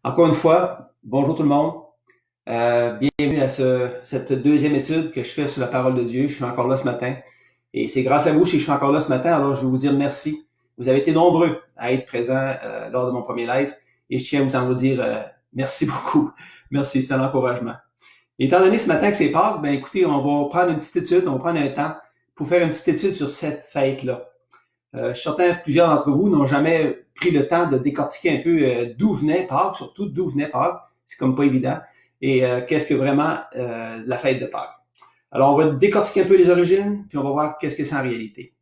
Encore une fois, bonjour tout le monde. Bienvenue à cette deuxième étude que je fais sur la parole de Dieu. Je suis encore là ce matin. Et c'est grâce à vous que je suis encore là ce matin. Alors, je veux vous dire merci. Vous avez été nombreux à être présents lors de mon premier live. Et je tiens à vous dire merci beaucoup. Merci, c'est un encouragement. Étant donné ce matin que c'est Pâques, ben écoutez, on va prendre une petite étude, on va prendre un temps pour faire une petite étude sur cette fête-là. Je suis certain que plusieurs d'entre vous n'ont jamais pris le temps de décortiquer un peu d'où venait Pâques, surtout d'où venait Pâques. C'est comme pas évident. Et qu'est-ce que vraiment la fête de Pâques. Alors, on va décortiquer un peu les origines, puis on va voir qu'est-ce que c'est en réalité.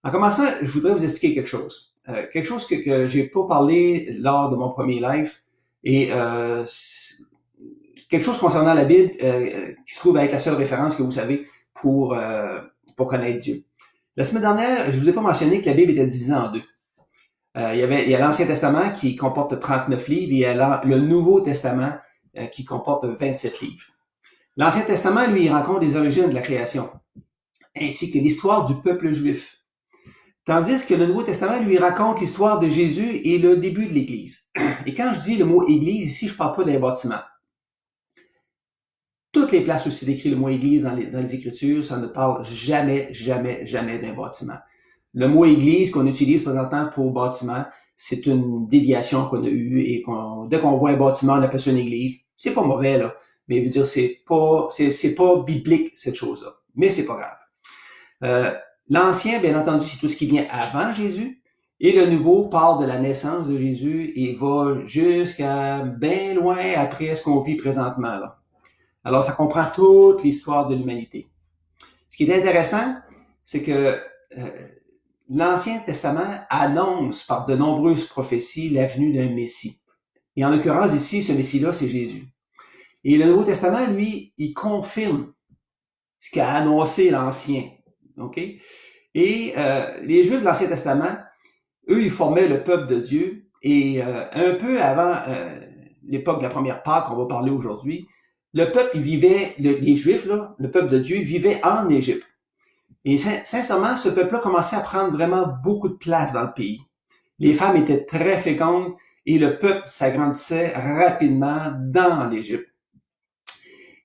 En commençant, je voudrais vous expliquer quelque chose. Quelque chose que j'ai pas parlé lors de mon premier live, et quelque chose concernant la Bible qui se trouve être la seule référence que vous savez pour connaître Dieu. La semaine dernière, je vous ai pas mentionné que la Bible était divisée en deux. Il y a l'Ancien Testament qui comporte 39 livres et il y a le Nouveau Testament qui comporte 27 livres. L'Ancien Testament, lui, il raconte les origines de la création, ainsi que l'histoire du peuple juif. Tandis que le Nouveau Testament, lui, raconte l'histoire de Jésus et le début de l'Église. Et quand je dis le mot Église, ici, je ne parle pas d'un bâtiment. Toutes les places où c'est écrit le mot Église dans les Écritures, ça ne parle jamais d'un bâtiment. Le mot Église qu'on utilise présentement pour bâtiment, c'est une déviation qu'on a eue et dès qu'on voit un bâtiment, on appelle ça une église. C'est pas mauvais, là. Mais je veux dire, c'est pas biblique, cette chose-là. Mais c'est pas grave. L'Ancien, bien entendu, c'est tout ce qui vient avant Jésus. Et le Nouveau parle de la naissance de Jésus et va jusqu'à bien loin après ce qu'on vit présentement, là. Alors, ça comprend toute l'histoire de l'humanité. Ce qui est intéressant, c'est que l'Ancien Testament annonce par de nombreuses prophéties la venue d'un Messie. Et en l'occurrence, ici, ce Messie-là, c'est Jésus. Et le Nouveau Testament, lui, il confirme ce qu'a annoncé l'Ancien. OK? Et les Juifs de l'Ancien Testament, eux, ils formaient le peuple de Dieu. Et un peu avant l'époque de la première Pâque qu'on va parler aujourd'hui, le peuple, il vivait, les Juifs, là, le peuple de Dieu, vivait en Égypte. Et sincèrement, ce peuple-là commençait à prendre vraiment beaucoup de place dans le pays. Les femmes étaient très fécondes et le peuple s'agrandissait rapidement dans l'Égypte.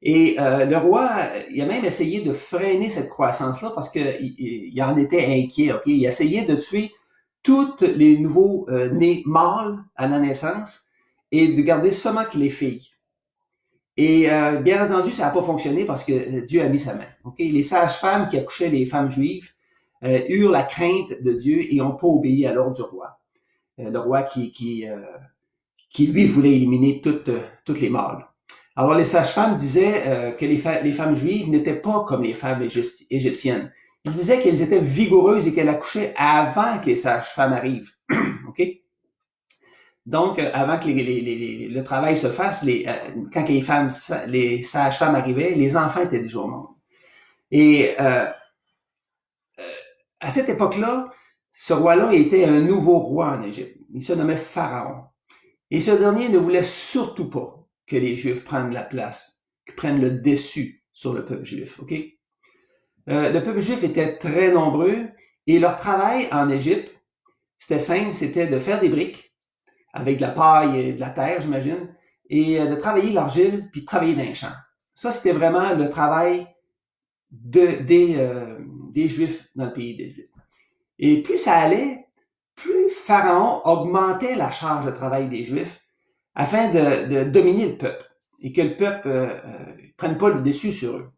Et le roi, il a même essayé de freiner cette croissance-là parce qu'il en était inquiet. Okay? Il essayait de tuer tous les nouveaux nés mâles à la naissance et de garder seulement que les filles. Et bien entendu, ça n'a pas fonctionné parce que Dieu a mis sa main. Okay? Les sages-femmes qui accouchaient les femmes juives eurent la crainte de Dieu et n'ont pas obéi à l'ordre du roi. Le roi qui lui voulait éliminer toutes les mâles. Alors les sages-femmes disaient que les femmes juives n'étaient pas comme les femmes égyptiennes. Ils disaient qu'elles étaient vigoureuses et qu'elles accouchaient avant que les sages-femmes arrivent. OK? Donc, avant que le travail se fasse, quand les sages-femmes arrivaient, les enfants étaient déjà au monde. Et à cette époque-là, ce roi-là était un nouveau roi en Égypte. Il se nommait Pharaon. Et ce dernier ne voulait surtout pas que les Juifs prennent la place, qu'ils prennent le dessus sur le peuple juif. OK? Le peuple juif était très nombreux et leur travail en Égypte, c'était simple, c'était de faire des briques avec de la paille et de la terre, j'imagine, et de travailler l'argile, puis de travailler dans les champs. Ça, c'était vraiment le travail des Juifs dans le pays d'Égypte. Et plus ça allait, plus Pharaon augmentait la charge de travail des Juifs afin de dominer le peuple et que le peuple ne prenne pas le dessus sur eux.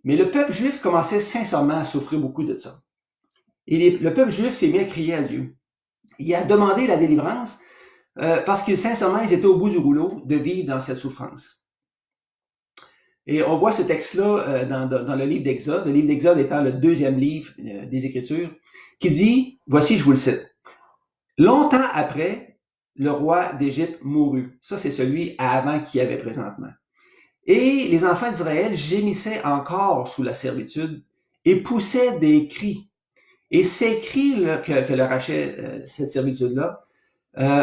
Mais le peuple juif commençait sincèrement à souffrir beaucoup de ça. Et le peuple juif s'est mis à crier à Dieu. Il a demandé la délivrance parce que sincèrement, ils étaient au bout du rouleau de vivre dans cette souffrance. Et on voit ce texte-là dans le livre d'Exode, le livre d'Exode étant le deuxième livre des Écritures, qui dit, voici, je vous le cite, « Longtemps après, le roi d'Égypte mourut. » Ça, c'est celui avant qu'il y avait présentement. « Et les enfants d'Israël gémissaient encore sous la servitude et poussaient des cris. Et ces cris là, que leur achait cette servitude-là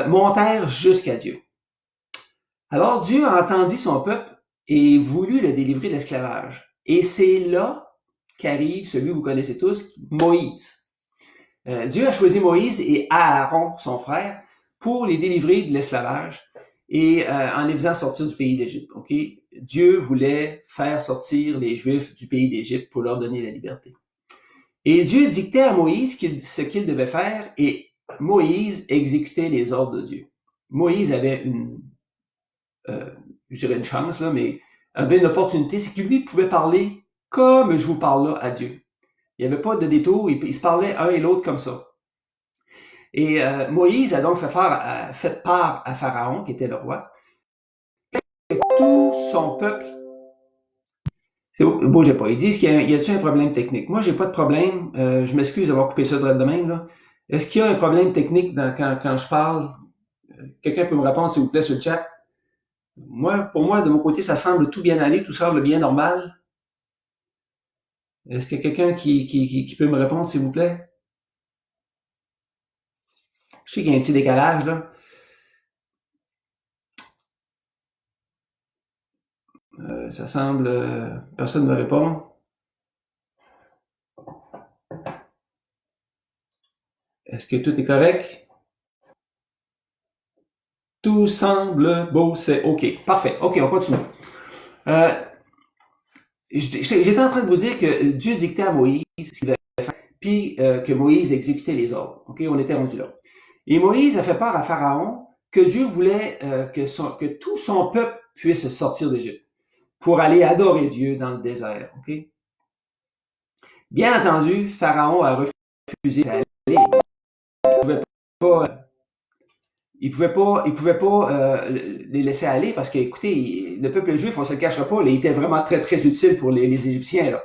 montèrent jusqu'à Dieu. Alors Dieu entendit son peuple et voulut le délivrer de l'esclavage. Et c'est là qu'arrive celui que vous connaissez tous, Moïse. Dieu a choisi Moïse et Aaron, son frère, pour les délivrer de l'esclavage. et en les faisant sortir du pays d'Égypte. Ok, Dieu voulait faire sortir les Juifs du pays d'Égypte pour leur donner la liberté. Et Dieu dictait à Moïse ce qu'il devait faire et Moïse exécutait les ordres de Dieu. Moïse avait je dirais une chance, là, mais avait une opportunité, c'est que lui pouvait parler comme je vous parle là à Dieu. Il n'y avait pas de détour, ils se parlaient un et l'autre comme ça. Et Moïse a donc fait part à Pharaon, qui était le roi, que tout son peuple... Bougez pas. Ils disent qu'il y a-t-il un problème technique? Moi, j'ai pas de problème. Je m'excuse d'avoir coupé ça de même, là. Est-ce qu'il y a un problème technique quand je parle? Quelqu'un peut me répondre, s'il vous plaît, sur le chat? Pour moi, de mon côté, ça semble tout bien aller, tout semble bien normal. Est-ce qu'il y a quelqu'un qui peut me répondre, s'il vous plaît? Je sais qu'il y a un petit décalage, là. Ça semble... personne ne me répond. Est-ce que tout est correct? Tout semble beau, c'est OK. Parfait. OK, on continue. J'étais en train de vous dire que Dieu dictait à Moïse ce qu'il devait faire, puis que Moïse exécutait les ordres. OK, on était rendu là. Et Moïse a fait part à Pharaon que Dieu voulait que tout son peuple puisse sortir d'Égypte pour aller adorer Dieu dans le désert. OK? Bien entendu, Pharaon a refusé d'aller. Il pouvait pas les laisser aller parce que, écoutez, le peuple juif, on se le cachera pas, il était vraiment très, très utile pour les Égyptiens, là.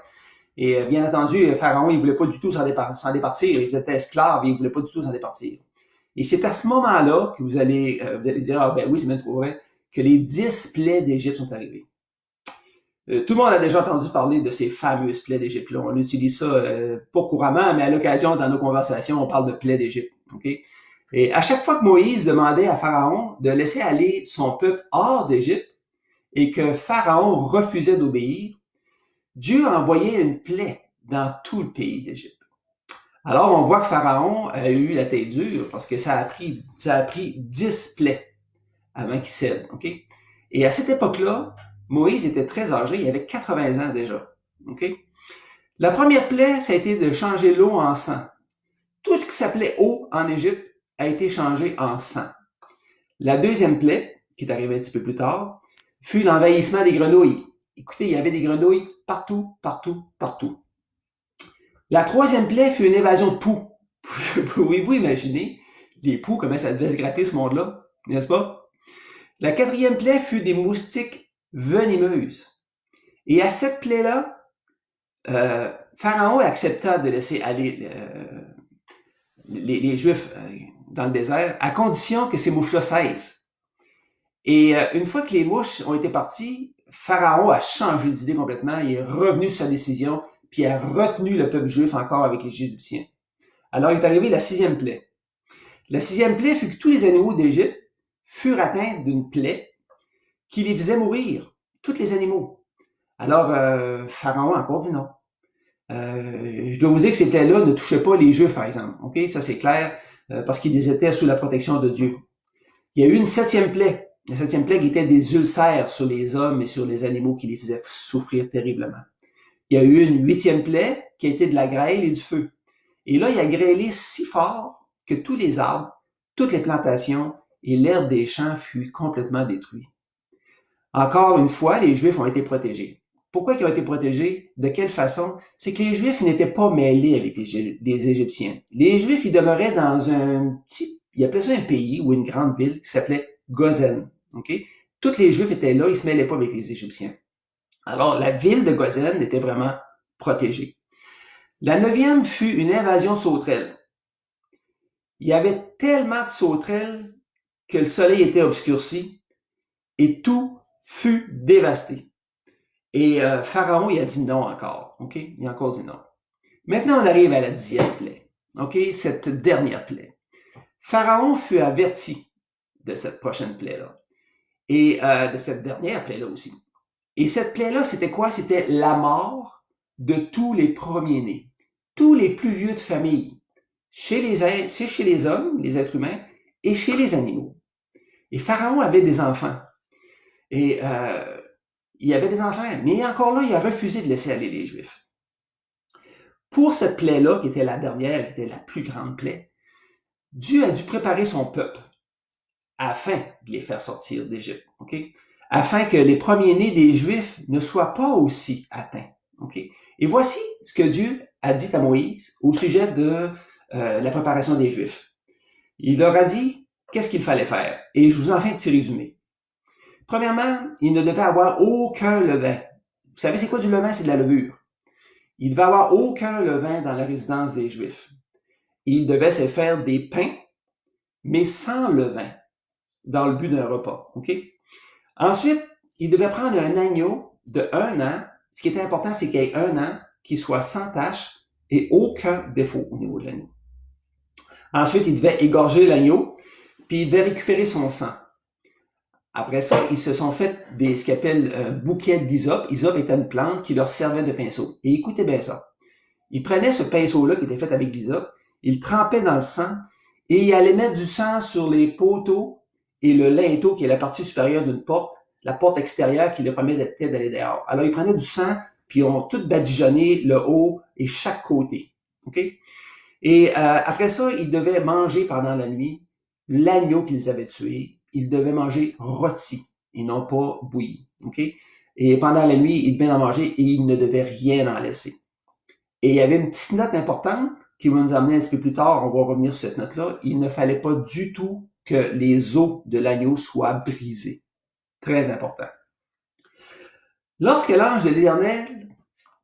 Et bien entendu, Pharaon, il voulait pas du tout s'en départir. Ils étaient esclaves et il voulait pas du tout s'en départir. Et c'est à ce moment-là que vous allez dire, ah ben oui, c'est bien trop vrai, que les 10 plaies d'Égypte sont arrivées. Tout le monde a déjà entendu parler de ces fameuses plaies d'Égypte. On utilise ça pas couramment, mais à l'occasion, dans nos conversations, on parle de plaies d'Égypte. Okay? Et à chaque fois que Moïse demandait à Pharaon de laisser aller son peuple hors d'Égypte et que Pharaon refusait d'obéir, Dieu envoyait une plaie dans tout le pays d'Égypte. Alors, on voit que Pharaon a eu la tête dure parce que ça a pris 10 plaies avant qu'il cède. Okay? Et à cette époque-là, Moïse était très âgé, il avait 80 ans déjà. Okay? La première plaie, ça a été de changer l'eau en sang. Tout ce qui s'appelait eau en Égypte a été changé en sang. La deuxième plaie, qui est arrivée un petit peu plus tard, fut l'envahissement des grenouilles. Écoutez, il y avait des grenouilles partout, partout, partout. La troisième plaie fut une évasion de poux. Pouvez-vous imaginer les poux, comment ça devait se gratter ce monde-là, n'est-ce pas? La quatrième plaie fut des moustiques venimeuses. Et à cette plaie-là, Pharaon accepta de laisser aller les Juifs dans le désert à condition que ces mouches-là cessent. Et une fois que les mouches ont été parties, Pharaon a changé d'idée complètement, il est revenu sur sa décision, puis a retenu le peuple juif encore avec les Égyptiens. Alors est arrivée la 6e plaie. La 6e plaie fut que tous les animaux d'Égypte furent atteints d'une plaie qui les faisait mourir, tous les animaux. Alors, Pharaon a encore dit non. Je dois vous dire que ces plaies-là ne touchaient pas les Juifs, par exemple. OK? Ça, c'est clair, parce qu'ils étaient sous la protection de Dieu. Il y a eu une 7e plaie. La 7e plaie qui était des ulcères sur les hommes et sur les animaux qui les faisaient souffrir terriblement. Il y a eu une 8e plaie qui a été de la grêle et du feu. Et là, il a grêlé si fort que tous les arbres, toutes les plantations et l'herbe des champs fut complètement détruits. Encore une fois, les Juifs ont été protégés. Pourquoi ils ont été protégés? De quelle façon? C'est que les Juifs n'étaient pas mêlés avec les Égyptiens. Les Juifs, ils demeuraient dans un petit, ils appelaient ça un pays ou une grande ville qui s'appelait Gozen. Okay? Tous les Juifs étaient là, ils se mêlaient pas avec les Égyptiens. Alors, la ville de Gozen était vraiment protégée. La 9e fut une invasion de sauterelles. Il y avait tellement de sauterelles que le soleil était obscurci et tout fut dévasté. Et Pharaon, il a dit non encore. OK? Il a encore dit non. Maintenant, on arrive à la 10e plaie. OK? Cette dernière plaie. Pharaon fut averti de cette prochaine plaie-là. Et de cette dernière plaie-là aussi. Et cette plaie-là, c'était quoi? C'était la mort de tous les premiers-nés. Tous les plus vieux de famille. C'est chez les hommes, les êtres humains, et chez les animaux. Et Pharaon avait des enfants. Et il avait des enfants, mais encore là, il a refusé de laisser aller les Juifs. Pour cette plaie-là, qui était la dernière, qui était la plus grande plaie, Dieu a dû préparer son peuple afin de les faire sortir d'Égypte, ok? Afin que les premiers-nés des Juifs ne soient pas aussi atteints, ok? Et voici ce que Dieu a dit à Moïse au sujet de la préparation des Juifs. Il leur a dit qu'est-ce qu'il fallait faire. Et je vous en fais un petit résumé. Premièrement, il ne devait avoir aucun levain. Vous savez, c'est quoi du levain? C'est de la levure. Il ne devait avoir aucun levain dans la résidence des Juifs. Il devait se faire des pains, mais sans levain, dans le but d'un repas. Okay? Ensuite, il devait prendre un agneau de 1 an. Ce qui était important, c'est qu'il y ait 1 an qui soit sans tache et aucun défaut au niveau de l'agneau. Ensuite, il devait égorger l'agneau, puis il devait récupérer son sang. Après ça, ils se sont fait ce qu'ils appellent un bouquet d'hysope. Hysope était une plante qui leur servait de pinceau. Et écoutez bien ça. Ils prenaient ce pinceau-là qui était fait avec l'hysope, ils le trempaient dans le sang et ils allaient mettre du sang sur les poteaux et le linteau qui est la partie supérieure d'une porte, la porte extérieure qui leur permettait d'aller dehors. Alors, ils prenaient du sang puis ils ont tout badigeonné le haut et chaque côté. OK? Et après ça, ils devaient manger pendant la nuit l'agneau qu'ils avaient tué. Ils devaient manger rôti et non pas bouilli. Okay? Et pendant la nuit, ils devaient en manger et ils ne devaient rien en laisser. Et il y avait une petite note importante qui va nous amener un petit peu plus tard, on va revenir sur cette note-là. Il ne fallait pas du tout que les os de l'agneau soient brisés. Très important. Lorsque l'ange de l'Éternel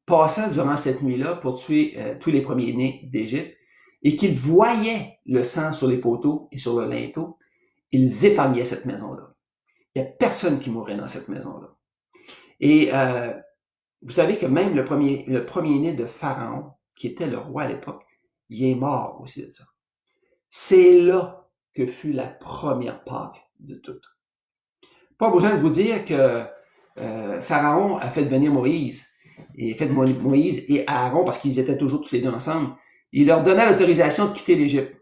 passa durant cette nuit-là pour tuer tous les premiers-nés d'Égypte et qu'il voyait le sang sur les poteaux et sur le linteau, ils épargnaient cette maison-là. Il n'y a personne qui mourrait dans cette maison-là. Et vous savez que même le premier-né de Pharaon, qui était le roi à l'époque, il est mort aussi de ça. C'est là que fut la première Pâque de toutes. Pas besoin de vous dire que Pharaon a fait venir Moïse et Aaron, parce qu'ils étaient toujours tous les deux ensemble. Il leur donna l'autorisation de quitter l'Égypte.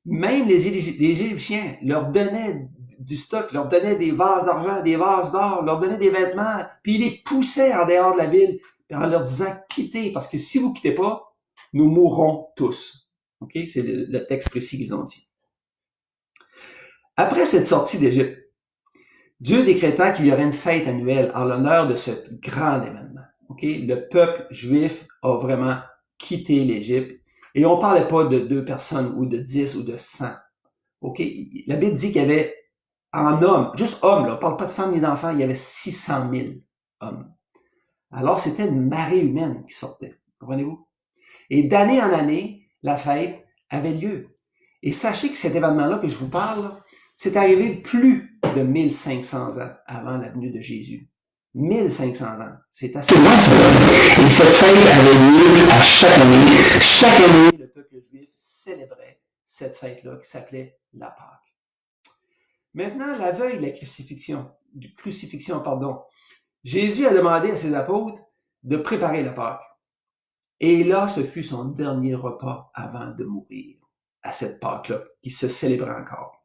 Même les Égyptiens leur donnaient du stock, leur donnaient des vases d'argent, des vases d'or, leur donnaient des vêtements, puis ils les poussaient en dehors de la ville en leur disant « quittez, parce que si vous quittez pas, nous mourrons tous. » OK? C'est le texte précis qu'ils ont dit. Après cette sortie d'Égypte, Dieu décréta qu'il y aurait une fête annuelle en l'honneur de ce grand événement. OK? Le peuple juif a vraiment quitté l'Égypte. Et on ne parlait pas de 2 personnes ou de 10 ou de 100. OK? La Bible dit qu'il y avait en hommes, juste hommes, là, on ne parle pas de femmes ni d'enfants, il y avait 600 000 hommes. Alors, c'était une marée humaine qui sortait. Comprenez-vous? Et d'année en année, la fête avait lieu. Et sachez que cet événement-là que je vous parle, c'est arrivé plus de 1500 ans avant la venue de Jésus. 1500 ans. C'est assez loin, ça. Et cette fête avait lieu à chaque année. Chaque année, le peuple juif célébrait cette fête-là qui s'appelait la Pâque. Maintenant, la veille de la crucifixion, Jésus a demandé à ses apôtres de préparer la Pâque. Et là, ce fut son dernier repas avant de mourir, à cette Pâque-là, qui se célébrait encore.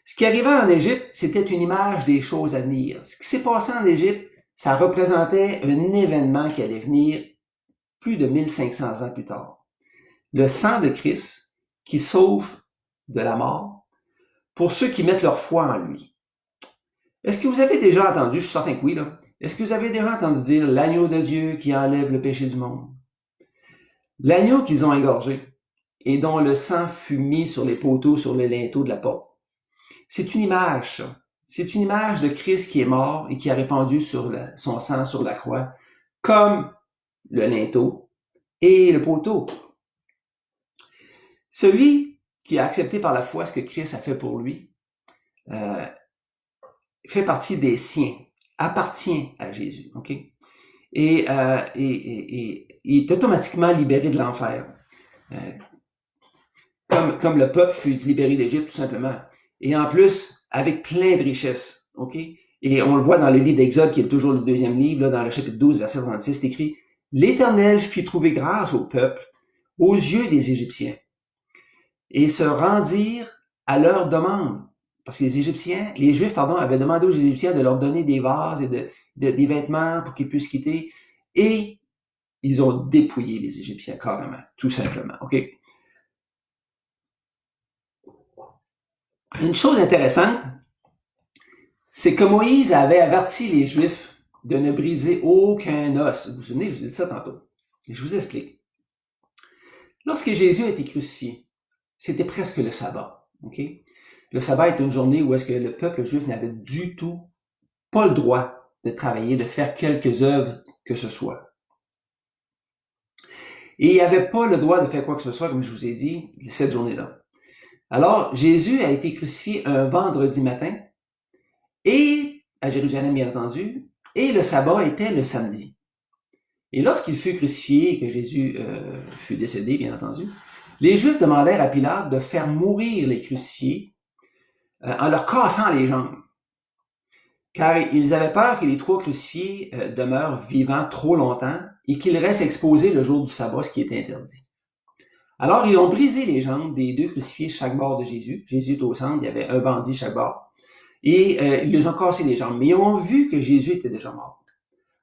Ce qui arrivait en Égypte, c'était une image des choses à venir. Ce qui s'est passé en Égypte, ça représentait un événement qui allait venir plus de 1500 ans plus tard. Le sang de Christ qui sauve de la mort pour ceux qui mettent leur foi en lui. Est-ce que vous avez déjà entendu, je suis certain que oui, là, est-ce que vous avez déjà entendu dire l'agneau de Dieu qui enlève le péché du monde? L'agneau qu'ils ont égorgé et dont le sang fut mis sur les poteaux, sur les linteaux de la porte. C'est une image, ça. C'est une image de Christ qui est mort et qui a répandu son sang sur la croix, comme le linteau et le poteau. Celui qui a accepté par la foi ce que Christ a fait pour lui, fait partie des siens, appartient à Jésus, ok? Et il est automatiquement libéré de l'enfer. Comme le peuple fut libéré d'Égypte, tout simplement. Et en plus, avec plein de richesses, ok? Et on le voit dans le livre d'Exode, qui est toujours le 2e livre, là, dans le chapitre 12, verset 36, c'est écrit « L'Éternel fit trouver grâce au peuple aux yeux des Égyptiens, et se rendirent à leur demande. parce que les Juifs, avaient demandé aux Égyptiens de leur donner des vases et des vêtements pour qu'ils puissent quitter, et ils ont dépouillé les Égyptiens carrément, tout simplement. OK? Une chose intéressante, c'est que Moïse avait averti les Juifs de ne briser aucun os. Vous vous souvenez, je vous ai dit ça tantôt. Et je vous explique. Lorsque Jésus a été crucifié, c'était presque le sabbat. OK? Le sabbat est une journée où est-ce que le peuple juif n'avait du tout pas le droit de travailler, de faire quelques œuvres que ce soit. Et il n'avait pas le droit de faire quoi que ce soit, comme je vous ai dit, cette journée-là. Alors, Jésus a été crucifié un vendredi matin, et à Jérusalem, bien entendu, et le sabbat était le samedi. Et lorsqu'il fut crucifié et que Jésus fut décédé, bien entendu, les Juifs demandèrent à Pilate de faire mourir les crucifiés en leur cassant les jambes. Car ils avaient peur que les 3 crucifiés demeurent vivants trop longtemps et qu'ils restent exposés le jour du sabbat, ce qui est interdit. Alors, ils ont brisé les jambes des 2 crucifiés chaque bord de Jésus. Jésus est au centre, il y avait un bandit chaque bord. Et ils les ont cassé les jambes. Mais ils ont vu que Jésus était déjà mort.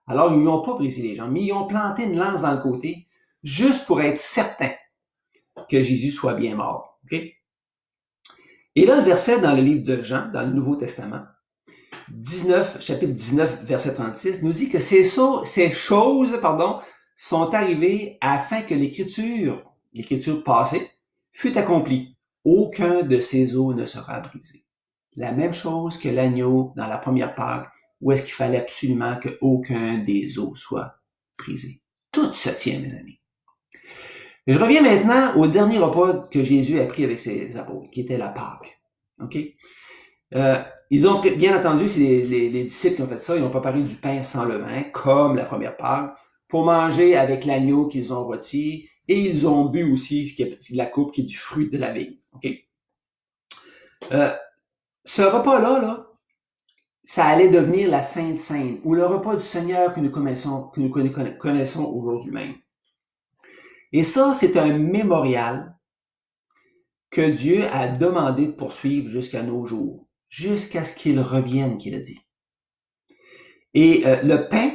Alors, ils ne lui ont pas brisé les jambes, mais ils ont planté une lance dans le côté, juste pour être certain que Jésus soit bien mort. Okay? Et là, le verset dans le livre de Jean, dans le Nouveau Testament, chapitre 19, verset 36, nous dit que ces choses sont arrivées afin que l'écriture passée, fût accomplie. Aucun de ces os ne sera brisé. La même chose que l'agneau dans la première Pâque, où est-ce qu'il fallait absolument qu'aucun des os soit brisé. Tout se tient, mes amis. Je reviens maintenant au dernier repas que Jésus a pris avec ses apôtres, qui était la Pâque. OK? Ils ont, bien entendu, c'est les disciples qui ont fait ça, ils ont préparé du pain sans levain, comme la première Pâque, pour manger avec l'agneau qu'ils ont rôti, et ils ont bu aussi ce qui est de la coupe, qui est du fruit de la vigne. OK? Ce repas-là, ça allait devenir la Sainte Seine, ou le repas du Seigneur que nous connaissons aujourd'hui même. Et ça, c'est un mémorial que Dieu a demandé de poursuivre jusqu'à nos jours, jusqu'à ce qu'il revienne, qu'il a dit. Et le pain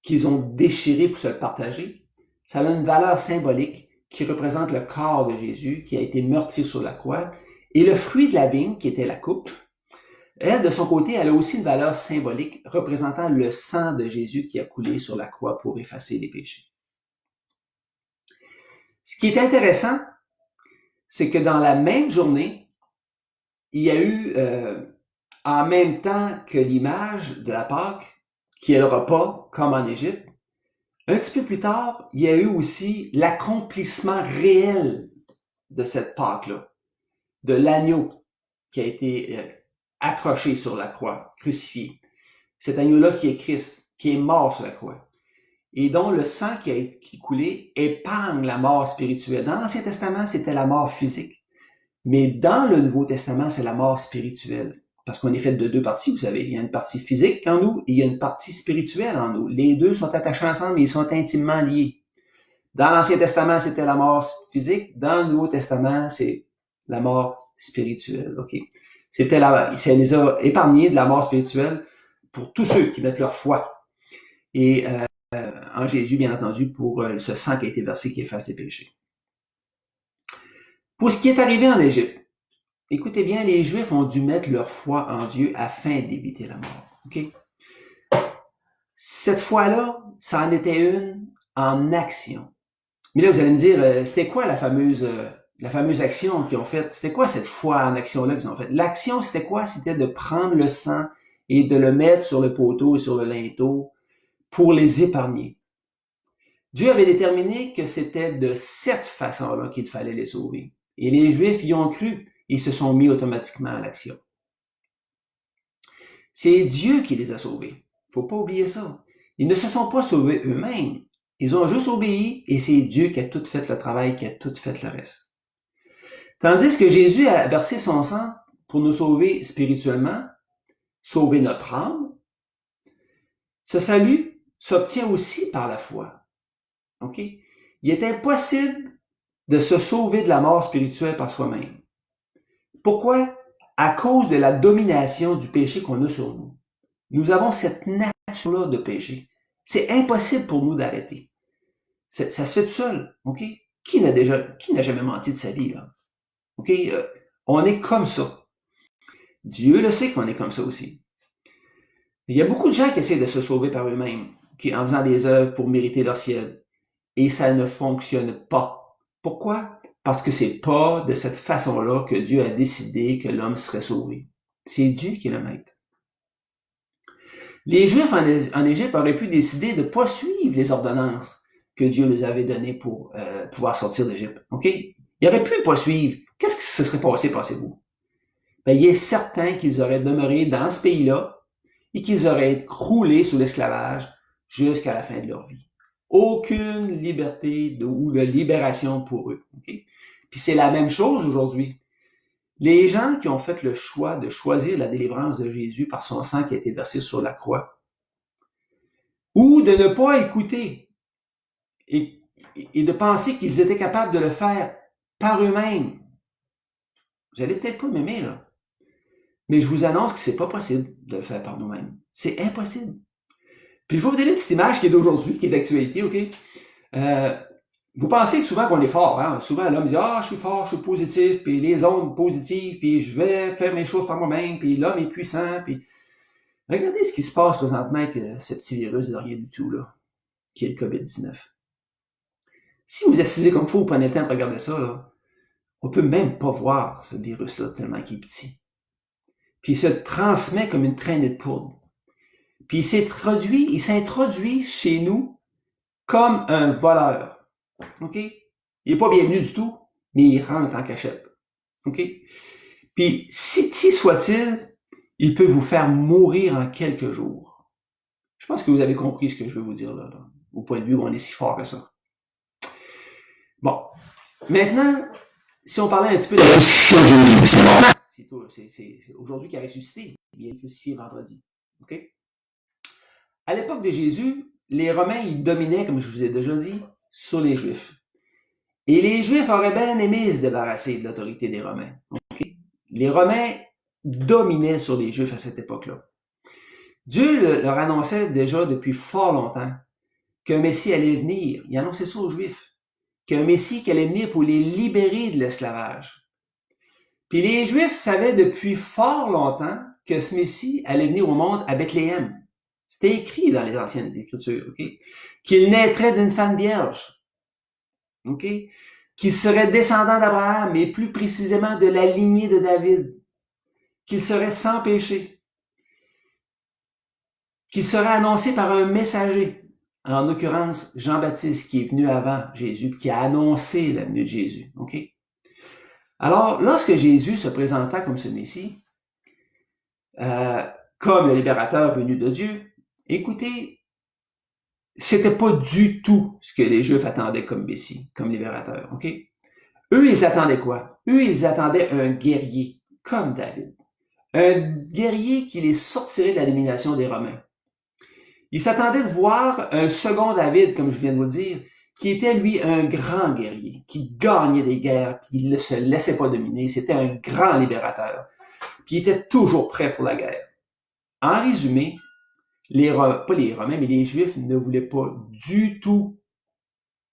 qu'ils ont déchiré pour se le partager, ça a une valeur symbolique qui représente le corps de Jésus qui a été meurtri sur la croix, et le fruit de la vigne, qui était la coupe, elle, de son côté, elle a aussi une valeur symbolique représentant le sang de Jésus qui a coulé sur la croix pour effacer les péchés. Ce qui est intéressant, c'est que dans la même journée, il y a eu, en même temps que l'image de la Pâque, qui est le repas, comme en Égypte, un petit peu plus tard, il y a eu aussi l'accomplissement réel de cette Pâque-là, de l'agneau qui a été accroché sur la croix, crucifié. Cet agneau-là qui est Christ, qui est mort sur la croix, et dont le sang qui a coulé épargne la mort spirituelle. Dans l'Ancien Testament, c'était la mort physique. Mais dans le Nouveau Testament, c'est la mort spirituelle. Parce qu'on est fait de 2 parties, vous savez. Il y a une partie physique en nous et il y a une partie spirituelle en nous. Les deux sont attachés ensemble et ils sont intimement liés. Dans l'Ancien Testament, c'était la mort physique. Dans le Nouveau Testament, c'est la mort spirituelle. OK? Ça les a épargnés de la mort spirituelle pour tous ceux qui mettent leur foi. Et en Jésus, bien entendu, pour ce sang qui a été versé qui efface les péchés. Pour ce qui est arrivé en Égypte, écoutez bien, les Juifs ont dû mettre leur foi en Dieu afin d'éviter la mort. Okay? Cette foi-là, ça en était une en action. Mais là, vous allez me dire, c'était quoi la fameuse action qu'ils ont faite? C'était quoi cette foi en action-là qu'ils ont faite? L'action, c'était quoi? C'était de prendre le sang et de le mettre sur le poteau et sur le linteau pour les épargner. Dieu avait déterminé que c'était de cette façon-là qu'il fallait les sauver. Et les Juifs y ont cru et se sont mis automatiquement à l'action. C'est Dieu qui les a sauvés. Faut pas oublier ça. Ils ne se sont pas sauvés eux-mêmes. Ils ont juste obéi et c'est Dieu qui a tout fait le travail, qui a tout fait le reste. Tandis que Jésus a versé son sang pour nous sauver spirituellement, sauver notre âme, ce salut s'obtient aussi par la foi. OK? Il est impossible de se sauver de la mort spirituelle par soi-même. Pourquoi? à cause de la domination du péché qu'on a sur nous. Nous avons cette nature-là de péché. C'est impossible pour nous d'arrêter. Ça se fait tout seul, OK? Qui n'a jamais menti de sa vie, là? OK? On est comme ça. Dieu le sait qu'on est comme ça aussi. Il y a beaucoup de gens qui essaient de se sauver par eux-mêmes, en faisant des œuvres pour mériter leur ciel. Et ça ne fonctionne pas. Pourquoi? Parce que c'est pas de cette façon-là que Dieu a décidé que l'homme serait sauvé. C'est Dieu qui est le maître. Les Juifs en Égypte auraient pu décider de ne pas suivre les ordonnances que Dieu nous avait données pour pouvoir sortir d'Égypte. OK? Ils auraient pu ne pas suivre. Qu'est-ce qui se serait passé, pensez-vous? Ben, il est certain qu'ils auraient demeuré dans ce pays-là et qu'ils auraient croulé sous l'esclavage jusqu'à la fin de leur vie. Aucune liberté ou de libération pour eux. Okay? Puis c'est la même chose aujourd'hui. Les gens qui ont fait le choix de choisir la délivrance de Jésus par son sang qui a été versé sur la croix, ou de ne pas écouter et de penser qu'ils étaient capables de le faire par eux-mêmes. Vous allez peut-être pas m'aimer, là. Mais je vous annonce que c'est pas possible de le faire par nous-mêmes. C'est impossible. Puis je vais vous donner une petite image qui est d'aujourd'hui, qui est d'actualité, OK? Vous pensez que souvent qu'on est fort, hein? Souvent l'homme dit « Ah, je suis fort, je suis positif, puis les ondes positives, puis je vais faire mes choses par moi-même, puis l'homme est puissant, puis... » Regardez ce qui se passe présentement avec ce petit virus de rien du tout, là, qui est le COVID-19. Si vous assisez comme il faut, vous prenez le temps de regarder ça, là, on peut même pas voir ce virus-là tellement qu'il est petit. Puis il se transmet comme une traînée de poudre. Puis il s'introduit chez nous comme un voleur. OK? Il n'est pas bienvenu du tout, mais il rentre en cachette. OK? Puis, si petit soit-il, il peut vous faire mourir en quelques jours. Je pense que vous avez compris ce que je veux vous dire là, au point de vue où on est si fort que ça. Bon. Maintenant, si on parlait un petit peu de la ressuscitation de Jésus, c'est aujourd'hui qu'il a ressuscité. Il est crucifié vendredi. OK? À l'époque de Jésus, les Romains, ils dominaient, comme je vous ai déjà dit, sur les Juifs. Et les Juifs auraient bien aimé se débarrasser de l'autorité des Romains. Okay? Les Romains dominaient sur les Juifs à cette époque-là. Dieu leur annonçait déjà depuis fort longtemps qu'un Messie allait venir. Il annonçait ça aux Juifs. Qu'un Messie qui allait venir pour les libérer de l'esclavage. Puis les Juifs savaient depuis fort longtemps que ce Messie allait venir au monde à Bethléem. C'était écrit dans les anciennes Écritures, OK? Qu'il naîtrait d'une femme vierge, OK? Qu'il serait descendant d'Abraham, et plus précisément de la lignée de David, qu'il serait sans péché, qu'il serait annoncé par un messager, en l'occurrence Jean-Baptiste, qui est venu avant Jésus, qui a annoncé la venue de Jésus, OK? Alors, lorsque Jésus se présenta comme ce Messie, comme le libérateur venu de Dieu, écoutez, c'était pas du tout ce que les Juifs attendaient comme Messie, comme libérateur, OK? Eux, ils attendaient quoi? Eux, ils attendaient un guerrier, comme David. Un guerrier qui les sortirait de la domination des Romains. Ils s'attendaient de voir un second David, comme je viens de vous dire, qui était, lui, un grand guerrier, qui gagnait des guerres, qui ne se laissait pas dominer. C'était un grand libérateur, qui était toujours prêt pour la guerre. En résumé, pas les Romains, mais les Juifs ne voulaient pas du tout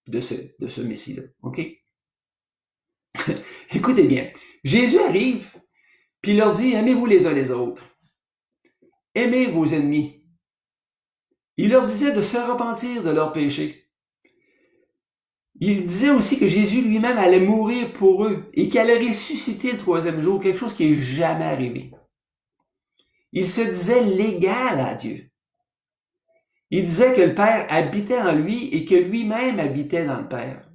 de ce Messie-là. OK? Écoutez bien. Jésus arrive, puis il leur dit, aimez-vous les uns les autres. Aimez vos ennemis. Il leur disait de se repentir de leurs péchés. Il disait aussi que Jésus lui-même allait mourir pour eux et qu'il allait ressusciter le troisième jour, quelque chose qui n'est jamais arrivé. Il se disait l'égal à Dieu. Il disait que le Père habitait en lui et que lui-même habitait dans le Père.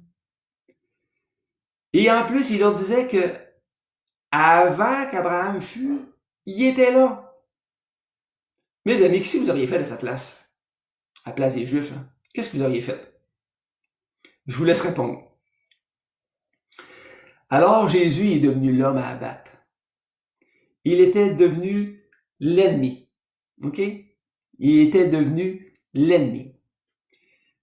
Et en plus, il leur disait que avant qu'Abraham fût, il était là. Mes amis, qu'est-ce que vous auriez fait à sa place? À la place des Juifs, hein? Qu'est-ce que vous auriez fait? Je vous laisse répondre. Alors Jésus est devenu l'homme à abattre. Il était devenu l'ennemi. OK? Il était devenu l'ennemi.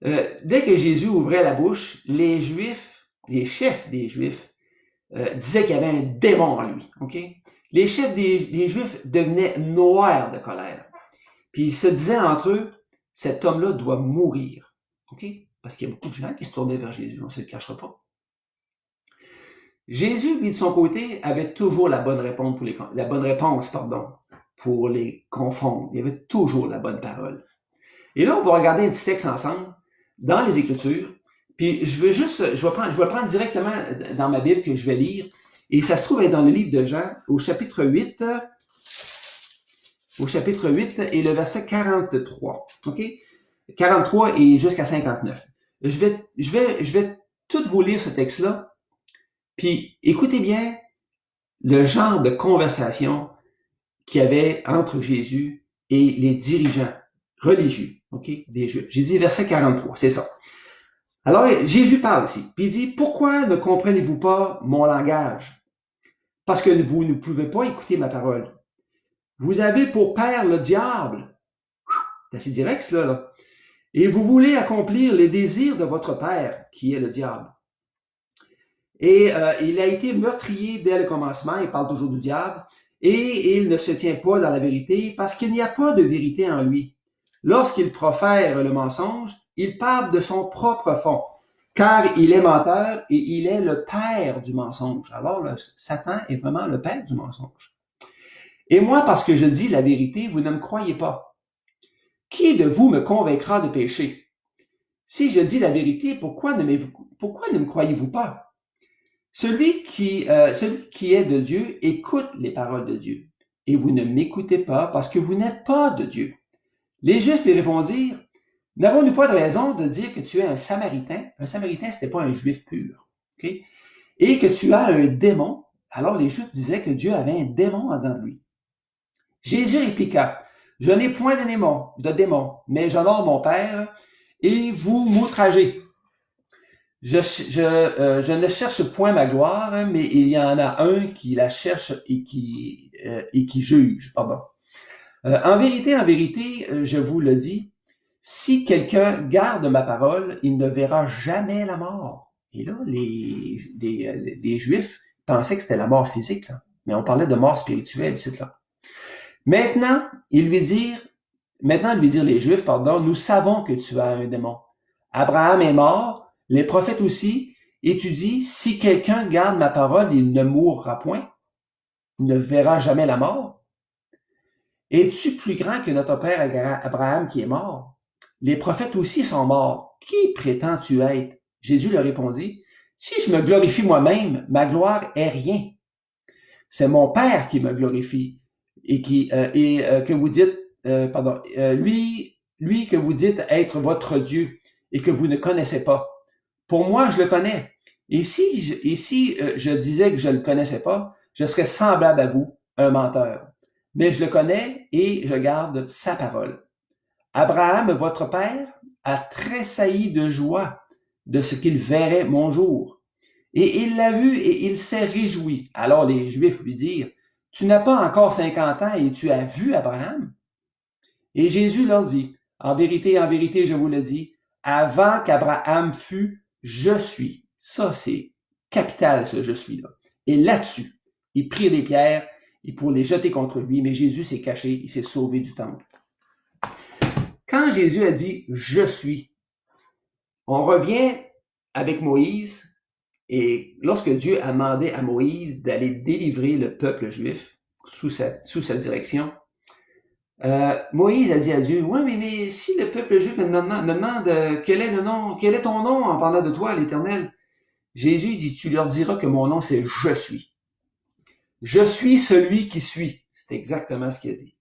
Dès que Jésus ouvrait la bouche, les Juifs, les chefs des Juifs, disaient qu'il y avait un démon en lui. OK? Les chefs des Juifs devenaient noirs de colère. Puis ils se disaient entre eux, cet homme-là doit mourir. OK? Parce qu'il y a beaucoup de gens qui se tournaient vers Jésus, on ne se le cachera pas. Jésus, lui, de son côté, avait toujours la bonne réponse pour les confondre. Il avait toujours la bonne parole. Et là, on va regarder un petit texte ensemble dans les Écritures. Puis je vais prendre directement dans ma Bible que je vais lire. Et ça se trouve être dans le livre de Jean, au chapitre 8 et le verset 43. OK? 43 et jusqu'à 59. Je vais tout vous lire ce texte-là. Puis écoutez bien le genre de conversation qu'il y avait entre Jésus et les dirigeants religieux, OK, des Juifs. J'ai dit verset 43, c'est ça. Alors, Jésus parle ici, puis il dit, pourquoi ne comprenez-vous pas mon langage? Parce que vous ne pouvez pas écouter ma parole. Vous avez pour père le diable. C'est assez direct, cela, là. Et vous voulez accomplir les désirs de votre père, qui est le diable. Et il a été meurtrier dès le commencement, il parle toujours du diable, et il ne se tient pas dans la vérité parce qu'il n'y a pas de vérité en lui. Lorsqu'il profère le mensonge, il parle de son propre fond, car il est menteur et il est le père du mensonge. Alors, Satan est vraiment le père du mensonge. Et moi, parce que je dis la vérité, vous ne me croyez pas. Qui de vous me convaincra de péché? Si je dis la vérité, pourquoi ne me croyez-vous pas? Celui qui est de Dieu écoute les paroles de Dieu. Et vous ne m'écoutez pas parce que vous n'êtes pas de Dieu. Les Juifs lui répondirent, n'avons-nous pas de raison de dire que tu es un Samaritain? Un Samaritain, c'était pas un Juif pur. Okay? Et que tu as un démon. Alors les Juifs disaient que Dieu avait un démon en dedans de lui. Jésus répliqua, je n'ai point de démon, mais j'honore mon Père et vous m'outragez. Je ne cherche point ma gloire, mais il y en a un qui la cherche et qui juge. Pardon. En vérité, je vous le dis, si quelqu'un garde ma parole, il ne verra jamais la mort. Et là, les Juifs pensaient que c'était la mort physique, là. Mais on parlait de mort spirituelle, ici, là. Maintenant, ils lui dirent les Juifs, nous savons que tu as un démon. Abraham est mort, les prophètes aussi, et tu dis, si quelqu'un garde ma parole, il ne mourra point, il ne verra jamais la mort. Es-tu plus grand que notre père Abraham qui est mort? Les prophètes aussi sont morts. Qui prétends-tu être? Jésus leur répondit, si je me glorifie moi-même, ma gloire est rien. C'est mon Père qui me glorifie et que vous dites, lui que vous dites être votre Dieu et que vous ne connaissez pas. Pour moi, je le connais. Et si je disais que je ne le connaissais pas, je serais semblable à vous, un menteur. Mais je le connais et je garde sa parole. Abraham, votre père, a tressailli de joie de ce qu'il verrait mon jour. Et il l'a vu et il s'est réjoui. Alors les Juifs lui dirent, tu n'as pas encore 50 ans et tu as vu Abraham? Et Jésus leur dit, en vérité, je vous le dis, avant qu'Abraham fût, je suis. Ça, c'est capital, ce je suis-là. Et là-dessus, ils prirent des pierres et pour les jeter contre lui, mais Jésus s'est caché, il s'est sauvé du temple. Quand Jésus a dit « je suis », on revient avec Moïse, et lorsque Dieu a demandé à Moïse d'aller délivrer le peuple juif sous sa direction, Moïse a dit à Dieu, « Oui, mais si le peuple juif me demande quel est ton nom en parlant de toi, l'Éternel? » Jésus dit, « Tu leur diras que mon nom c'est « Je suis ». Je suis celui qui suis. C'est exactement ce qu'il a dit.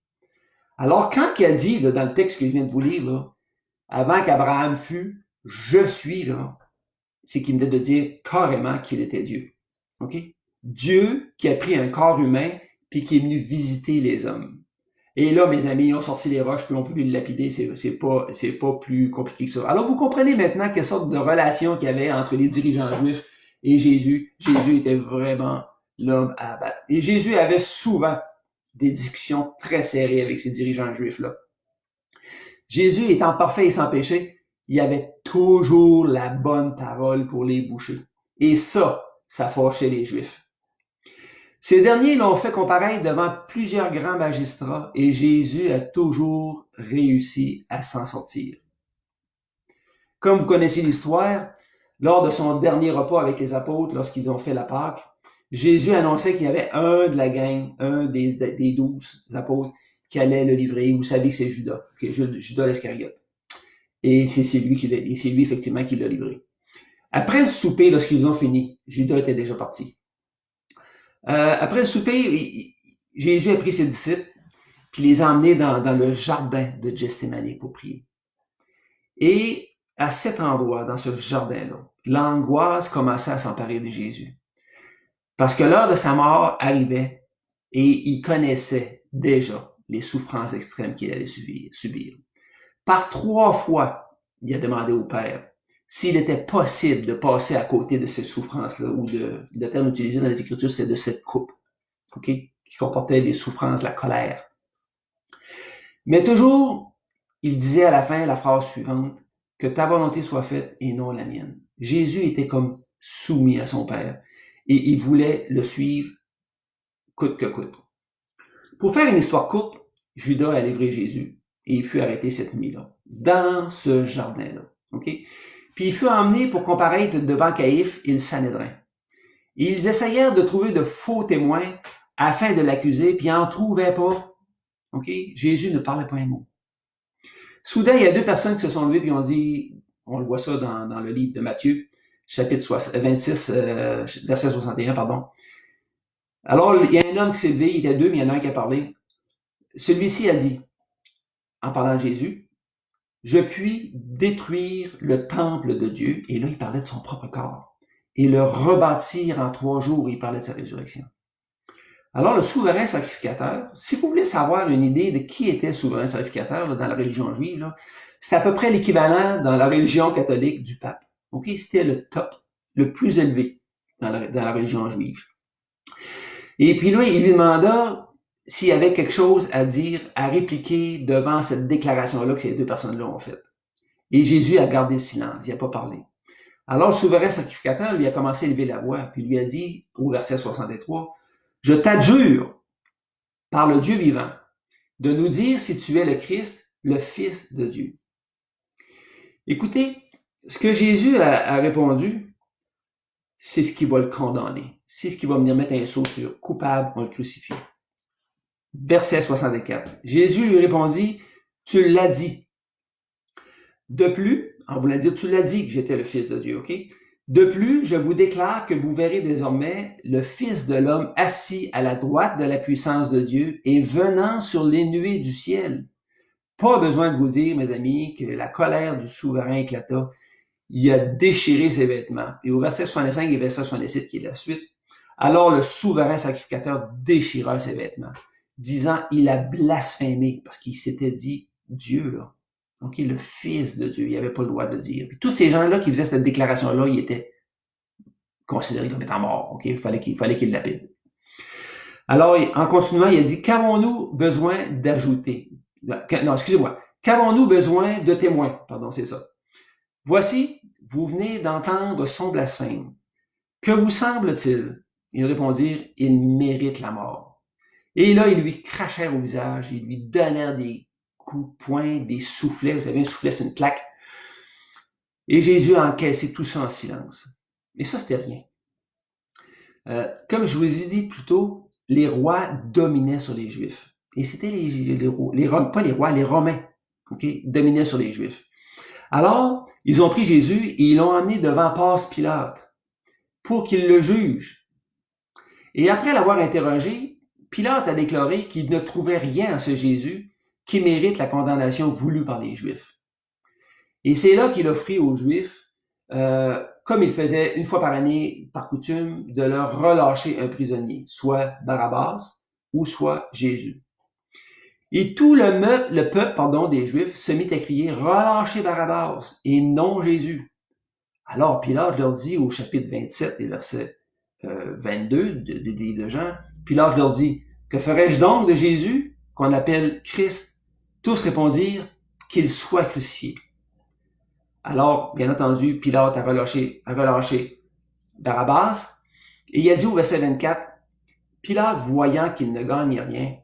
Alors, quand il a dit, là, dans le texte que je viens de vous lire, là, avant qu'Abraham fût, je suis, là, c'est qu'il venait de dire carrément qu'il était Dieu. OK? Dieu qui a pris un corps humain puis qui est venu visiter les hommes. Et là, mes amis, ils ont sorti les roches puis ont voulu le lapider. C'est pas plus compliqué que ça. Alors, vous comprenez maintenant quelle sorte de relation qu'il y avait entre les dirigeants juifs et Jésus. Jésus était vraiment l'homme à abattre. Et Jésus avait souvent des discussions très serrées avec ces dirigeants juifs-là. Jésus étant parfait et sans péché, il avait toujours la bonne parole pour les boucher. Et ça fâchait les Juifs. Ces derniers l'ont fait comparaître devant plusieurs grands magistrats et Jésus a toujours réussi à s'en sortir. Comme vous connaissez l'histoire, lors de son dernier repas avec les apôtres, lorsqu'ils ont fait la Pâque, Jésus annonçait qu'il y avait un de la gang, un des 12 apôtres, qui allait le livrer. Vous savez que c'est Judas, Judas l'Iscariote. Et c'est lui effectivement qui l'a livré. Après le souper, lorsqu'ils ont fini, Judas était déjà parti. Après le souper, Jésus a pris ses disciples, puis les a emmenés dans le jardin de Gethsémani pour prier. Et à cet endroit, dans ce jardin-là, l'angoisse commençait à s'emparer de Jésus. Parce que l'heure de sa mort arrivait et il connaissait déjà les souffrances extrêmes qu'il allait subir. Par 3 fois, il a demandé au Père s'il était possible de passer à côté de ces souffrances-là, ou le terme utilisé dans les Écritures, c'est de cette coupe, qui comportait des souffrances, la colère. Mais toujours, il disait à la fin la phrase suivante, que ta volonté soit faite et non la mienne. Jésus était comme soumis à son Père et il voulait le suivre coûte que coûte. Pour faire une histoire courte, Judas a livré Jésus et il fut arrêté cette nuit-là, dans ce jardin-là. Puis il fut emmené pour comparaître devant Caïphe et le Sanhédrin. Et ils essayèrent de trouver de faux témoins afin de l'accuser, puis ils n'en trouvaient pas. Jésus ne parlait pas un mot. Soudain, il y a 2 personnes qui se sont levées et ont dit, on le voit ça dans le livre de Matthieu, chapitre 26, verset 61, pardon. Alors, il y a un homme qui s'est levé, il était 2, mais il y en a un qui a parlé. Celui-ci a dit, en parlant de Jésus, je puis détruire le temple de Dieu, et là, il parlait de son propre corps, et le rebâtir en 3 jours, il parlait de sa résurrection. Alors, le souverain sacrificateur, si vous voulez savoir une idée de qui était le souverain sacrificateur dans la religion juive, c'est à peu près l'équivalent dans la religion catholique du pape. C'était le top, le plus élevé dans la religion juive. Et puis là, il lui demanda s'il y avait quelque chose à dire, à répliquer devant cette déclaration-là que ces 2 personnes-là ont faite. Et Jésus a gardé le silence, il n'a pas parlé. Alors, le souverain sacrificateur lui a commencé à élever la voix, puis lui a dit, au verset 63, « Je t'adjure, par le Dieu vivant, de nous dire si tu es le Christ, le Fils de Dieu. » Écoutez, ce que Jésus a répondu, c'est ce qui va le condamner. C'est ce qui va venir mettre un sceau sur coupable, on le crucifie. Verset 64. Jésus lui répondit, « Tu l'as dit. » De plus, en voulant dire, tu l'as dit que j'étais le Fils de Dieu, De plus, je vous déclare que vous verrez désormais le Fils de l'homme assis à la droite de la puissance de Dieu et venant sur les nuées du ciel. Pas besoin de vous dire, mes amis, que la colère du souverain éclata. Il a déchiré ses vêtements. Et au verset 65 et verset 67, qui est la suite, alors le souverain sacrificateur déchira ses vêtements, disant, il a blasphémé, parce qu'il s'était dit Dieu, là. Le Fils de Dieu, il n'avait pas le droit de dire. Puis tous ces gens-là qui faisaient cette déclaration-là, ils étaient considérés comme étant morts. Il fallait qu'ils lapident. Alors, en continuant, il a dit, qu'avons-nous besoin d'ajouter? Non, excusez-moi. Qu'avons-nous besoin de témoins? Pardon, c'est ça. Voici, vous venez d'entendre son blasphème. Que vous semble-t-il? Ils répondirent, il mérite la mort. Et là, ils lui crachèrent au visage, ils lui donnèrent des coups de poing, des soufflets. Vous savez, un soufflet, c'est une claque. Et Jésus a encaissé tout ça en silence. Et ça, c'était rien. Comme je vous ai dit plus tôt, les rois dominaient sur les Juifs. Et c'était les Romains, dominaient sur les Juifs. Alors, ils ont pris Jésus et ils l'ont emmené devant Ponce Pilate pour qu'il le juge. Et après l'avoir interrogé, Pilate a déclaré qu'il ne trouvait rien en ce Jésus qui mérite la condamnation voulue par les Juifs. Et c'est là qu'il offrit aux Juifs, comme il faisait une fois par année, par coutume, de leur relâcher un prisonnier, soit Barabbas ou soit Jésus. Et tout le peuple des Juifs se mit à crier « Relâchez Barabbas et non Jésus ». Alors Pilate leur dit au chapitre 27 et verset 22 du livre de Jean, Pilate leur dit « Que ferais-je donc de Jésus, qu'on appelle Christ ?» Tous répondirent « Qu'il soit crucifié ». Alors, bien entendu, Pilate a relâché Barabbas et il a dit au verset 24 Pilate, voyant qu'il ne gagnait rien,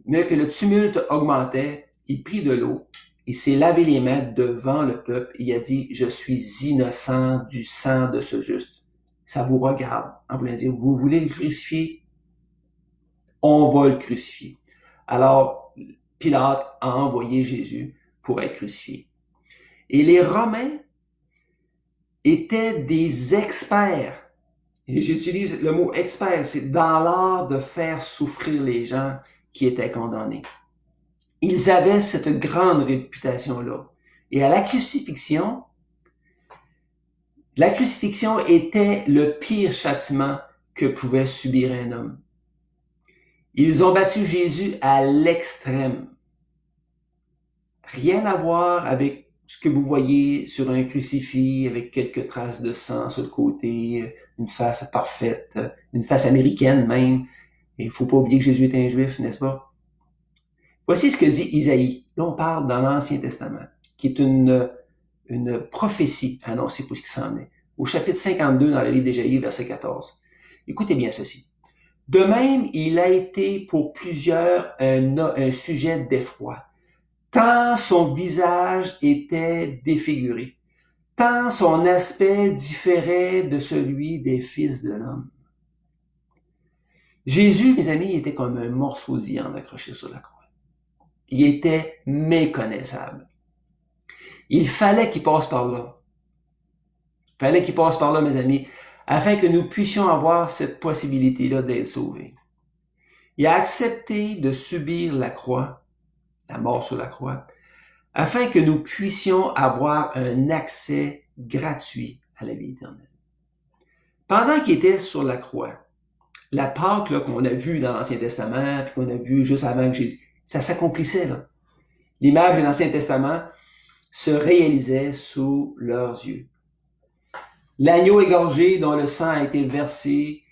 mais que le tumulte augmentait, il prit de l'eau, il s'est lavé les mains devant le peuple, et il a dit, je suis innocent du sang de ce juste. Ça vous regarde, en voulant dire, vous voulez le crucifier? On va le crucifier. Alors, Pilate a envoyé Jésus pour être crucifié. Et les Romains étaient des experts. Et j'utilise le mot expert, c'est dans l'art de faire souffrir les gens qui étaient condamnés. Ils avaient cette grande réputation-là. Et à la crucifixion était le pire châtiment que pouvait subir un homme. Ils ont battu Jésus à l'extrême. Rien à voir avec ce que vous voyez sur un crucifix avec quelques traces de sang sur le côté, une face parfaite, une face américaine même. Et il ne faut pas oublier que Jésus est un juif, n'est-ce pas? Voici ce que dit Isaïe. Là, on parle dans l'Ancien Testament, qui est une prophétie annoncée pour ce qui s'en est. Au chapitre 52 dans le livre d'Ésaïe, verset 14. Écoutez bien ceci. De même, il a été pour plusieurs un sujet d'effroi, tant son visage était défiguré, tant son aspect différait de celui des fils de l'homme. Jésus, mes amis, était comme un morceau de viande accroché sur la croix. Il était méconnaissable. Il fallait qu'il passe par là. Il fallait qu'il passe par là, mes amis, afin que nous puissions avoir cette possibilité-là d'être sauvés. Il a accepté de subir la croix, la mort sur la croix, afin que nous puissions avoir un accès gratuit à la vie éternelle. Pendant qu'il était sur la croix, la Pâque là, qu'on a vue dans l'Ancien Testament, puis qu'on a vue juste avant que Jésus, ça s'accomplissait là. L'image de l'Ancien Testament se réalisait sous leurs yeux. L'agneau égorgé dont le sang a été versé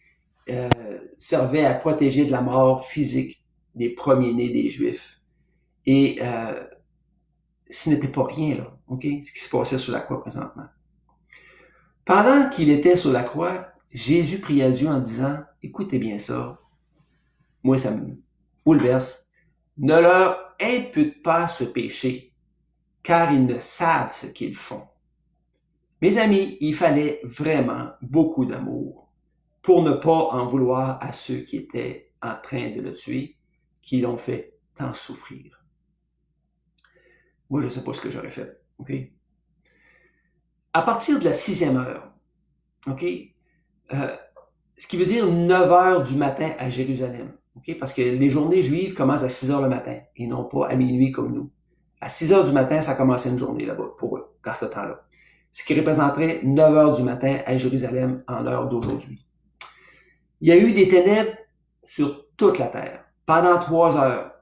servait à protéger de la mort physique des premiers-nés des Juifs. Et ce n'était pas rien, là, ok, ce qui se passait sur la croix présentement. Pendant qu'il était sur la croix, Jésus pria Dieu en disant, écoutez bien ça, moi ça me bouleverse, ne leur impute pas ce péché, car ils ne savent ce qu'ils font. Mes amis, il fallait vraiment beaucoup d'amour pour ne pas en vouloir à ceux qui étaient en train de le tuer, qui l'ont fait tant souffrir. Moi, je ne sais pas ce que j'aurais fait, ok? À partir de la 6e heure, ok? Ce qui veut dire 9 heures du matin à Jérusalem, ok? Parce que les journées juives commencent à 6 heures le matin et non pas à minuit comme nous. À 6 heures du matin, ça commençait une journée là-bas pour eux, dans ce temps-là. Ce qui représenterait 9 heures du matin à Jérusalem en l'heure d'aujourd'hui. Il y a eu des ténèbres sur toute la terre pendant 3 heures.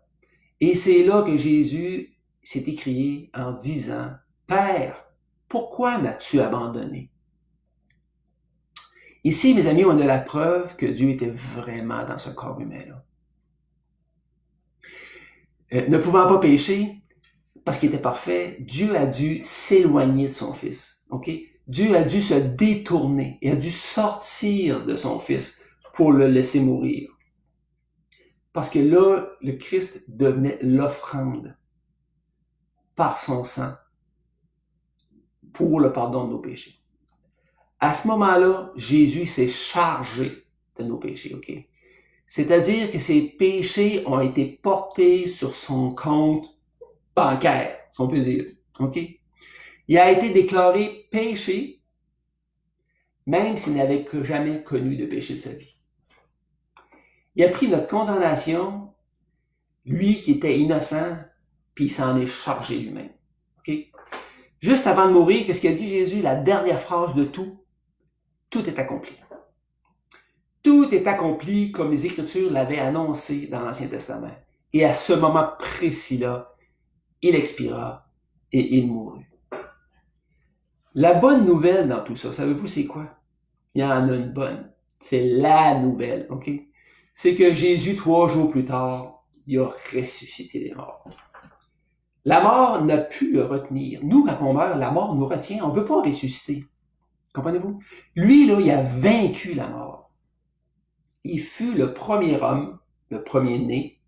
Et c'est là que Jésus s'est écrié en disant, « Père, pourquoi m'as-tu abandonné? » Ici, mes amis, on a la preuve que Dieu était vraiment dans ce corps humain-là. Ne pouvant pas pécher, parce qu'il était parfait, Dieu a dû s'éloigner de son Fils. Okay? Dieu a dû se détourner et a dû sortir de son Fils pour le laisser mourir. Parce que là, le Christ devenait l'offrande par son sang pour le pardon de nos péchés. À ce moment-là, Jésus s'est chargé de nos péchés, ok? C'est-à-dire que ses péchés ont été portés sur son compte bancaire, si on peut dire, ok? Il a été déclaré péché, même s'il n'avait jamais connu de péché de sa vie. Il a pris notre condamnation, lui qui était innocent, puis il s'en est chargé lui-même, ok? Juste avant de mourir, qu'est-ce qu'a dit Jésus? La dernière phrase de tout, tout est accompli. Tout est accompli comme les Écritures l'avaient annoncé dans l'Ancien Testament. Et à ce moment précis-là, il expira et il mourut. La bonne nouvelle dans tout ça, savez-vous c'est quoi? Il y en a une bonne. C'est la nouvelle, ok? C'est que Jésus, 3 jours plus tard, il a ressuscité les morts. La mort n'a pu le retenir. Nous, quand on meurt, la mort nous retient. On ne peut pas ressusciter. Comprenez-vous? Lui, là, il a vaincu la mort. il fut le premier homme, le premier-né,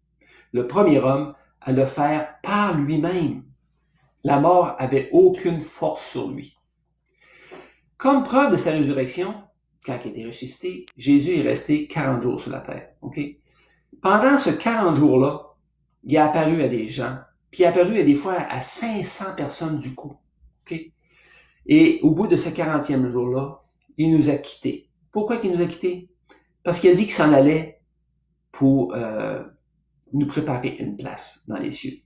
le premier homme à le faire par lui-même. La mort avait aucune force sur lui. Comme preuve de sa résurrection, quand il était ressuscité, Jésus est resté 40 jours sur la terre. Okay? Pendant ce 40 jours-là, il est apparu à des gens, puis il est apparu à des fois à 500 personnes du coup. Okay? Et au bout de ce 40e jour-là, il nous a quittés. Pourquoi qu'il nous a quittés? Parce qu'il a dit qu'il s'en allait pour nous préparer une place dans les cieux.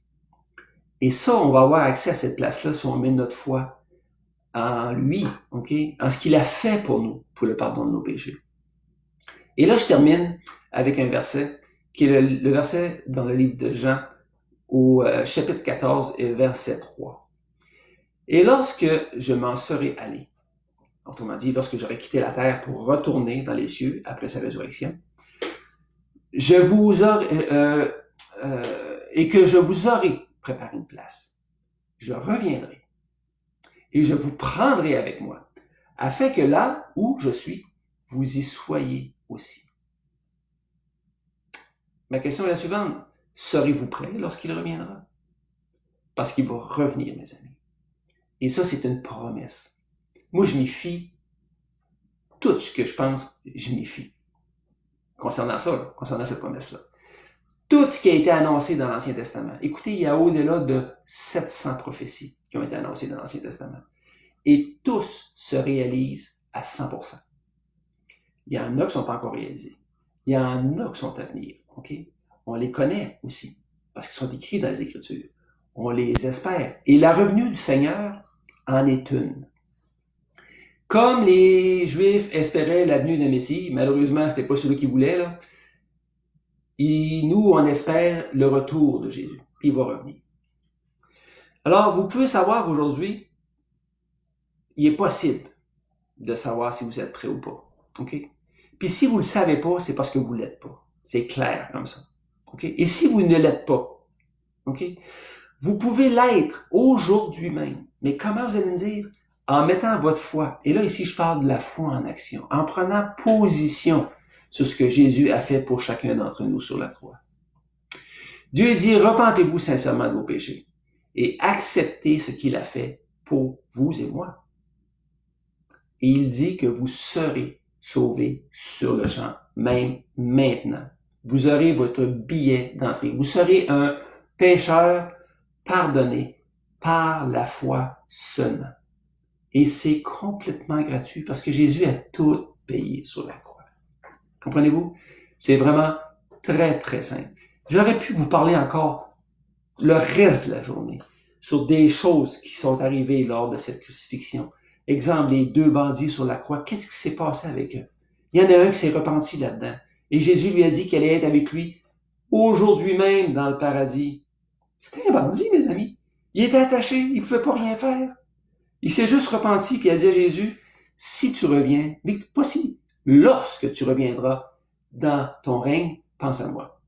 Et ça, on va avoir accès à cette place-là si on met notre foi en lui, ok, en ce qu'il a fait pour nous, pour le pardon de nos péchés. Et là, je termine avec un verset, qui est le verset dans le livre de Jean, au chapitre 14 et verset 3. Et lorsque je m'en serai allé, autrement dit, lorsque j'aurai quitté la terre pour retourner dans les cieux après sa résurrection, et que je vous aurai préparé une place, je reviendrai et je vous prendrai avec moi, afin que là où je suis, vous y soyez aussi. Ma question est la suivante. Serez-vous prêts lorsqu'il reviendra? Parce qu'il va revenir, mes amis. Et ça, c'est une promesse. Moi, je m'y fie. Tout ce que je pense, je m'y fie. Concernant ça, concernant cette promesse-là. Tout ce qui a été annoncé dans l'Ancien Testament. Écoutez, il y a au-delà de 700 prophéties qui ont été annoncées dans l'Ancien Testament. Et tous se réalisent à 100%. Il y en a qui sont pas encore réalisés. Il y en a qui sont à venir. Okay? On les connaît aussi, parce qu'ils sont écrits dans les Écritures. On les espère. Et la revenue du Seigneur en est une. Comme les Juifs espéraient la venue d'un Messie, malheureusement, c'était pas celui qu'ils voulaient, là. Et nous, on espère le retour de Jésus. Puis il va revenir. Alors, vous pouvez savoir aujourd'hui, il est possible de savoir si vous êtes prêt ou pas. OK? Puis si vous ne le savez pas, c'est parce que vous ne l'êtes pas. C'est clair comme ça. OK? Et si vous ne l'êtes pas, OK? Vous pouvez l'être aujourd'hui même. Mais comment vous allez me dire? En mettant votre foi. Et là, ici, je parle de la foi en action. En prenant position sur ce que Jésus a fait pour chacun d'entre nous sur la croix. Dieu dit, repentez-vous sincèrement de vos péchés et acceptez ce qu'il a fait pour vous et moi. Et il dit que vous serez sauvés sur le champ, même maintenant. Vous aurez votre billet d'entrée. Vous serez un pécheur pardonné par la foi seulement. Et c'est complètement gratuit parce que Jésus a tout payé sur la croix. Comprenez-vous? C'est vraiment très, très simple. J'aurais pu vous parler encore le reste de la journée sur des choses qui sont arrivées lors de cette crucifixion. Exemple, les 2 bandits sur la croix. Qu'est-ce qui s'est passé avec eux? Il y en a un qui s'est repenti là-dedans. Et Jésus lui a dit qu'elle allait être avec lui aujourd'hui même dans le paradis. C'était un bandit, mes amis. Il était attaché, il ne pouvait pas rien faire. Il s'est juste repenti, puis il a dit à Jésus, si tu reviens, mais pas si, lorsque tu reviendras dans ton règne, pense à moi.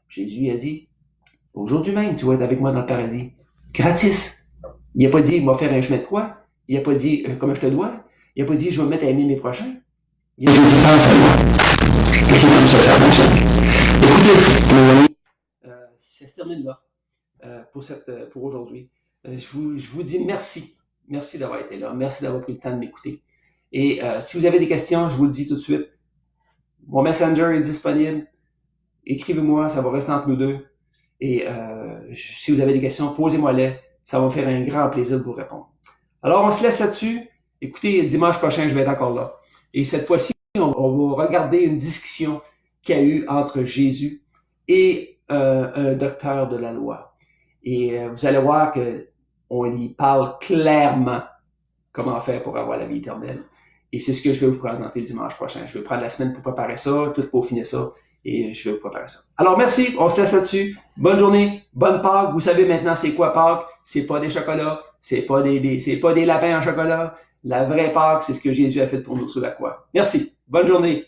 Jésus a dit, aujourd'hui même, tu vas être avec moi dans le paradis. Gratis. Il n'a pas dit, il va faire un chemin de croix. Il n'a pas dit, comment je te dois. Il n'a pas dit, je vais me mettre à aimer mes prochains. Il a dit, pense à moi. Et c'est comme ça que ça fonctionne. Écoutez, mes amis, ça se termine là pour aujourd'hui. Je vous dis merci. Merci d'avoir été là. Merci d'avoir pris le temps de m'écouter. Et si vous avez des questions, je vous le dis tout de suite. Mon Messenger est disponible. Écrivez-moi, ça va rester entre nous deux. Et si vous avez des questions, posez-moi-les. Ça va me faire un grand plaisir de vous répondre. Alors, on se laisse là-dessus. Écoutez, dimanche prochain, je vais être encore là. Et cette fois-ci, on va regarder une discussion qu'il y a eu entre Jésus et un docteur de la loi. Et vous allez voir qu'on y parle clairement comment faire pour avoir la vie éternelle. Et c'est ce que je vais vous présenter dimanche prochain. Je vais prendre la semaine pour préparer ça, tout pour finir ça, et je vais vous préparer ça. Alors, merci, on se laisse là-dessus. Bonne journée, bonne Pâques. Vous savez maintenant c'est quoi Pâques? C'est pas des chocolats, c'est pas des lapins en chocolat. La vraie Pâques, c'est ce que Jésus a fait pour nous sur la croix. Merci, bonne journée.